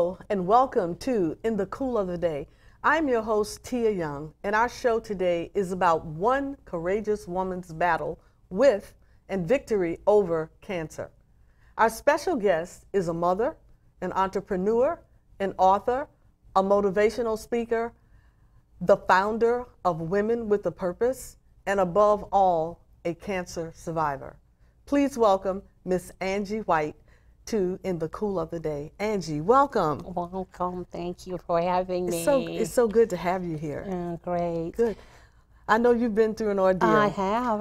Hello and welcome to In the Cool of the Day. I'm your host, Tia Young, and our show today is about one courageous woman's battle with and victory over cancer. Our special guest is a mother, an entrepreneur, an author, a motivational speaker, the founder of Women with a Purpose, and above all, a cancer survivor. Please welcome Miss Angie White to In the Cool of the Day. Angie, welcome. Welcome. Thank you for having me. It's so good to have you here. Great. Good. I know you've been through an ordeal. I have.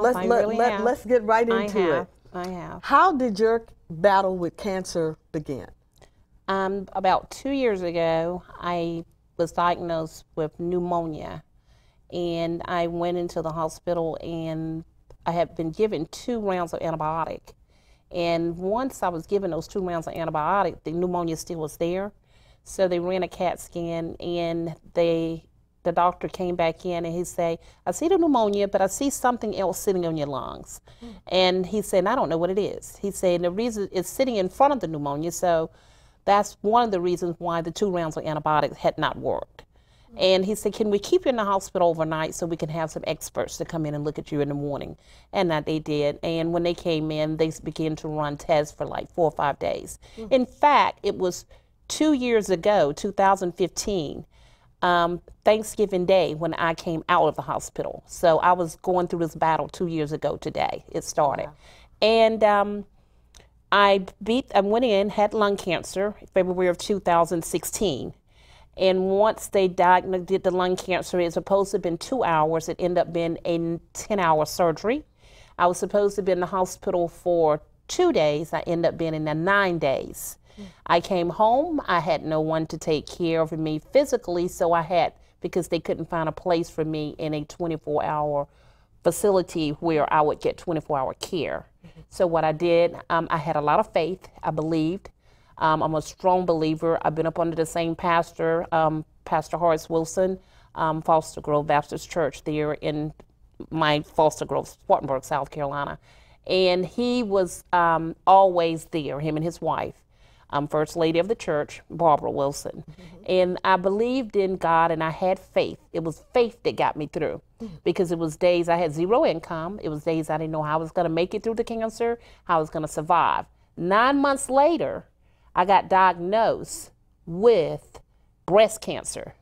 Let's get right into it. I have. How did your battle with cancer begin? About 2 years ago, I was diagnosed with pneumonia, and I went into the hospital, and I had been given 2 rounds of antibiotic. And once I was given those 2 rounds of antibiotic, the pneumonia still was there. So they ran a CAT scan, and the doctor came back in, and he said, I see the pneumonia, but I see something else sitting on your lungs. And he said, I don't know what it is. He said, the reason it's sitting in front of the pneumonia, so that's one of the reasons why the 2 rounds of antibiotics had not worked. And he said, can we keep you in the hospital overnight so we can have some experts to come in and look at you in the morning? And that they did. And when they came in, they began to run tests for like 4 or 5 days. In fact, it was 2 years ago, 2015, Thanksgiving Day, when I came out of the hospital. So I was going through this battle 2 years ago today. It started. Wow. And I went in, had lung cancer, February of 2016. And once they did the lung cancer, it's supposed to have been 2 hours. It ended up being a 10-hour surgery. I was supposed to be in the hospital for 2 days. I ended up being in there 9 days. I came home. I had no one to take care of me physically, so because they couldn't find a place for me in a 24-hour facility where I would get 24-hour care. So what I did, I had a lot of faith. I believed. I'm a strong believer. I've been up under the same pastor, Pastor Horace Wilson, Foster Grove Baptist Church there in my Foster Grove, Spartanburg, South Carolina. And he was always there, him and his wife, First Lady of the church, Barbara Wilson. And I believed in God, and I had faith. It was faith that got me through, because it was days I had 0 income. It was days I didn't know how I was going to make it through the cancer, how I was going to survive. 9 months later, I got diagnosed with breast cancer.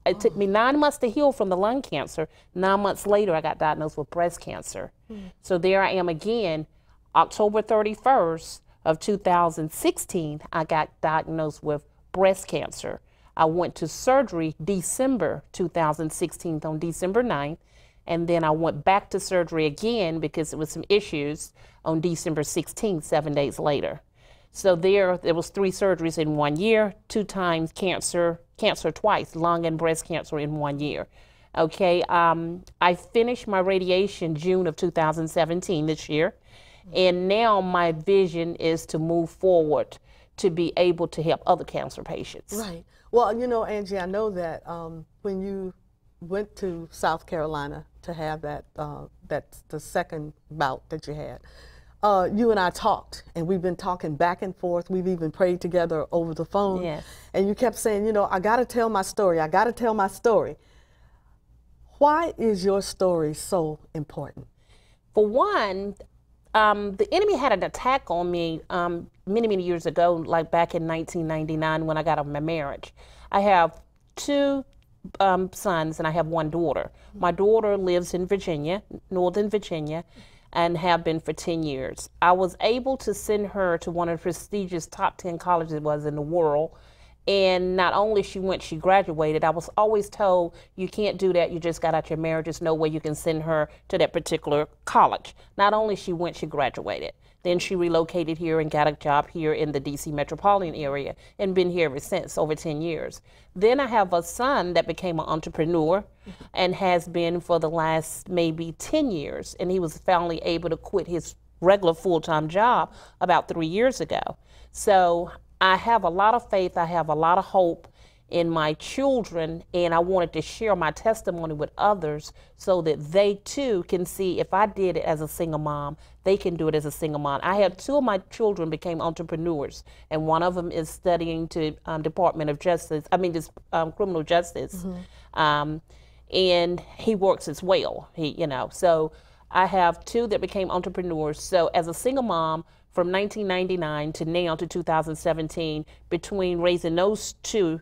It took me 9 months to heal from the lung cancer. 9 months later, I got diagnosed with breast cancer. So there I am again. October 31st of 2016, I got diagnosed with breast cancer. I went to surgery December 2016 on December 9th. And then I went back to surgery again because there was some issues on December 16th, 7 days later. So there was 3 surgeries in 1 year, 2 times cancer twice, lung and breast cancer in 1 year. Okay, I finished my radiation June of 2017 this year, and now my vision is to move forward to be able to help other cancer patients. Right. Well, you know, Angie, I know that when you went to South Carolina to have that's the second bout that you had, you and I talked, and we've been talking back and forth. We've even prayed together over the phone. Yes. And you kept saying, you know, I got to tell my story. I got to tell my story. Why is your story so important? For one, the enemy had an attack on me many years ago, like back in 1999 when I got out of my marriage. I have 2 sons, and I have 1 daughter. My daughter lives in Virginia, Northern Virginia, and have been for 10 years. I was able to send her to one of the prestigious top 10 colleges it was in the world. And not only she graduated. I was always told, you can't do that, you just got out your marriage, there's no way you can send her to that particular college. Not only she graduated. Then she relocated here and got a job here in the DC metropolitan area and been here ever since, over 10 years. Then I have a son that became an entrepreneur and has been for the last maybe 10 years. And he was finally able to quit his regular full-time job about 3 years ago. So I have a lot of faith, I have a lot of hope in my children, and I wanted to share my testimony with others so that they too can see if I did it as a single mom, they can do it as a single mom. I had 2 of my children became entrepreneurs, and one of them is studying to Department of Justice, criminal justice, and he works as well. So I have 2 that became entrepreneurs. So as a single mom, from 1999 to now to 2017, between raising those 2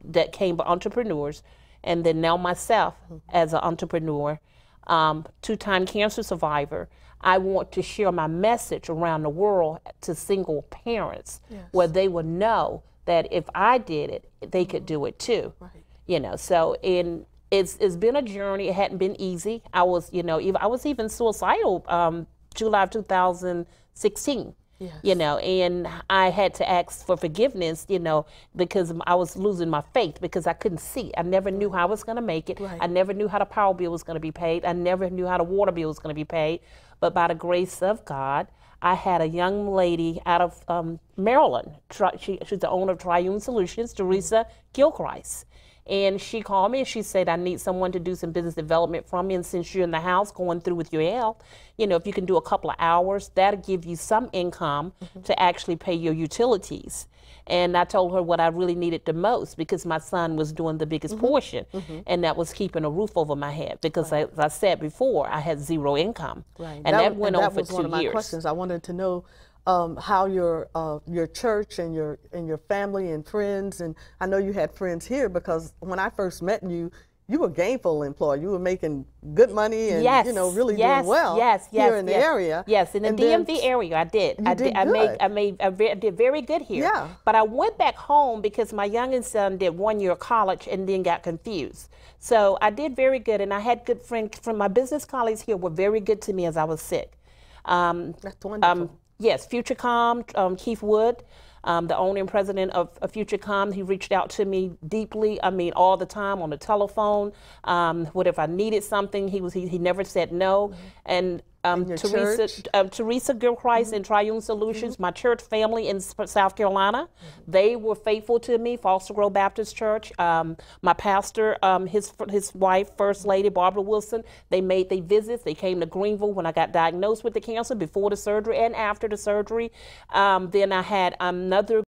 that came entrepreneurs, and then now myself as an entrepreneur, 2-time cancer survivor, I want to share my message around the world to single parents, where they will know that if I did it, they could do it too. Right. So it's been a journey. It hadn't been easy. I was even suicidal July of 2016. Yes. And I had to ask for forgiveness, because I was losing my faith because I couldn't see. I never knew how I was going to make it. Right. I never knew how the power bill was going to be paid. I never knew how the water bill was going to be paid. But by the grace of God, I had a young lady out of Maryland. She's the owner of Triune Solutions, Teresa Gilchrist. And she called me and she said, I need someone to do some business development for me. And since you're in the house going through with your health, if you can do a couple of hours, that'll give you some income to actually pay your utilities. And I told her what I really needed the most, because my son was doing the biggest portion, and that was keeping a roof over my head, because as I said before, I had 0 income. Right. And that went on for 2 years. That was one of my questions. I wanted to know how your church and your family and friends, and I know you had friends here, because when I first met you, you were gainful employed. You were making good money and really doing well here in the area. Yes, in the DMV area, I did. I did very good here. Yeah. But I went back home because my youngest son did 1 year of college and then got confused. So I did very good, and I had good friends from my business colleagues here were very good to me as I was sick. That's wonderful. Yes, FutureCom, Keith Wood, the owner and president of FutureCom, he reached out to me deeply, all the time on the telephone. What if I needed something, he never said no. And Teresa Gilchrist and Triune Solutions, my church family in South Carolina, they were faithful to me. Foster Grove Baptist Church, my pastor, his wife, First Lady Barbara Wilson, they visits. They came to Greenville when I got diagnosed with the cancer, before the surgery and after the surgery. Then I had another